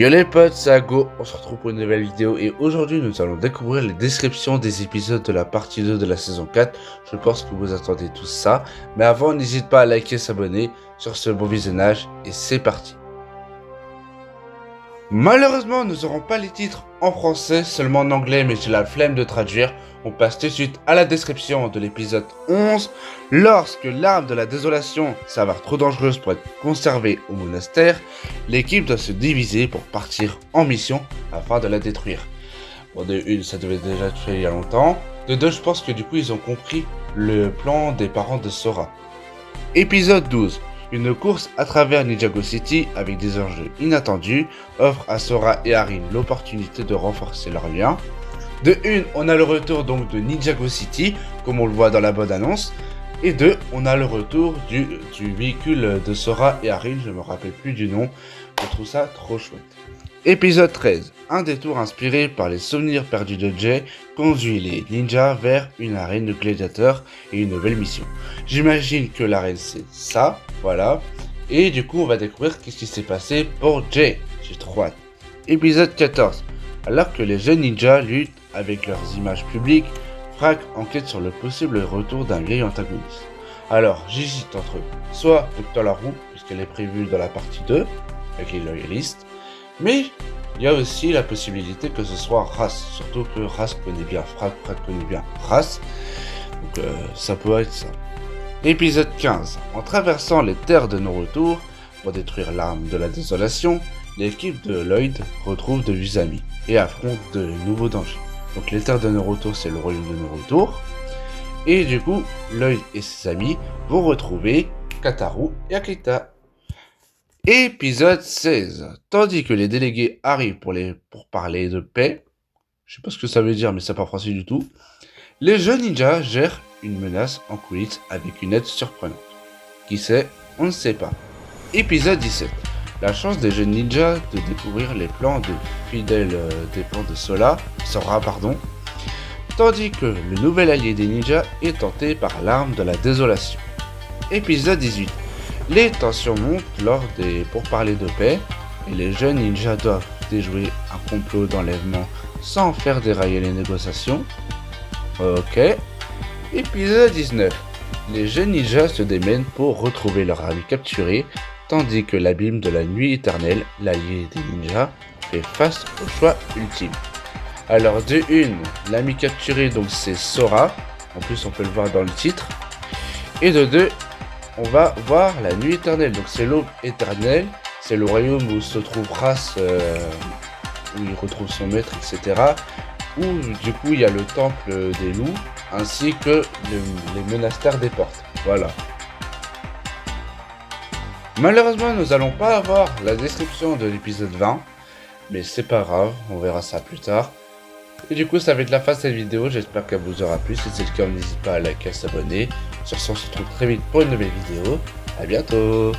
Yo les potes, c'est Ago, on se retrouve pour une nouvelle vidéo et aujourd'hui nous allons découvrir les descriptions des épisodes de la partie 2 de la saison 4. Je pense que vous attendez tous ça, mais avant n'hésite pas à liker et s'abonner. Sur ce bon visionnage et c'est parti. Malheureusement nous n'aurons pas les titres en français, seulement en anglais, mais j'ai la flemme de traduire. On passe tout de suite à la description de l'épisode 11. Lorsque l'arme de la désolation s'avère trop dangereuse pour être conservée au monastère, l'équipe doit se diviser pour partir en mission afin de la détruire. Bon, de une, ça devait déjà être fait il y a longtemps. De deux, je pense que du coup ils ont compris le plan des parents de Sora. Épisode 12. Une course à travers Ninjago City avec des enjeux inattendus offre à Sora et Arin l'opportunité de renforcer leur lien. De une, on a le retour donc de Ninjago City, comme on le voit dans la bonne annonce. Et deux, on a le retour du véhicule de Sora et Arin, je me rappelle plus du nom. Je trouve ça trop chouette. Épisode 13. Un détour inspiré par les souvenirs perdus de Jay conduit les ninjas vers une arène de gladiateurs et une nouvelle mission. J'imagine que l'arène c'est ça, voilà. Et du coup on va découvrir qu'est-ce qui s'est passé pour Jay. J'ai trop hâte. Épisode 14. Alors que les jeunes ninjas luttent avec leurs images publiques, Frag enquête sur le possible retour d'un vieil antagoniste. Alors j'hésite entre soit Dr. Larue, puisqu'elle est prévue dans la partie 2, avec les loyalistes, mais il y a aussi la possibilité que ce soit Ra's, surtout que Ra's connaît bien Frag, Frag connaît bien Ra's, donc ça peut être ça. Épisode 15. En traversant les terres de nos retours pour détruire l'arme de la désolation, l'équipe de Lloyd retrouve de vieux amis et affronte de nouveaux dangers. Donc les terres de nos retours, c'est le royaume de nos retours. Et du coup, Lloyd et ses amis vont retrouver Kataru et Akita. Épisode 16. Tandis que les délégués arrivent pour parler de paix, je sais pas ce que ça veut dire, mais c'est pas français du tout, les jeunes ninjas gèrent une menace en coulisses avec une aide surprenante. Qui sait? On ne sait pas. Épisode 17. La chance des jeunes ninjas de découvrir les plans de fidèles dépens de Sora, tandis que le nouvel allié des ninjas est tenté par l'arme de la désolation. Épisode 18. Les tensions montent lors des pourparlers de paix et les jeunes ninjas doivent déjouer un complot d'enlèvement sans faire dérailler les négociations. Ok. Épisode 19. Les jeunes ninjas se démènent pour retrouver leur ami capturé, tandis que l'abîme de la nuit éternelle, l'allié des ninjas, fait face au choix ultime. Alors de une, l'ami capturé donc c'est Sora, en plus on peut le voir dans le titre, et de deux, on va voir la nuit éternelle, donc c'est l'aube éternelle, c'est le royaume où se trouve Ra's, où il retrouve son maître, etc. Où du coup il y a le temple des loups, ainsi que les monastères des portes, voilà. Malheureusement nous n'allons pas avoir la description de l'épisode 20, mais c'est pas grave, on verra ça plus tard. Et du coup ça va être la fin de cette vidéo, j'espère qu'elle vous aura plu, si c'est le cas n'hésitez pas à liker et à s'abonner. Sur ce on se retrouve très vite pour une nouvelle vidéo, à bientôt.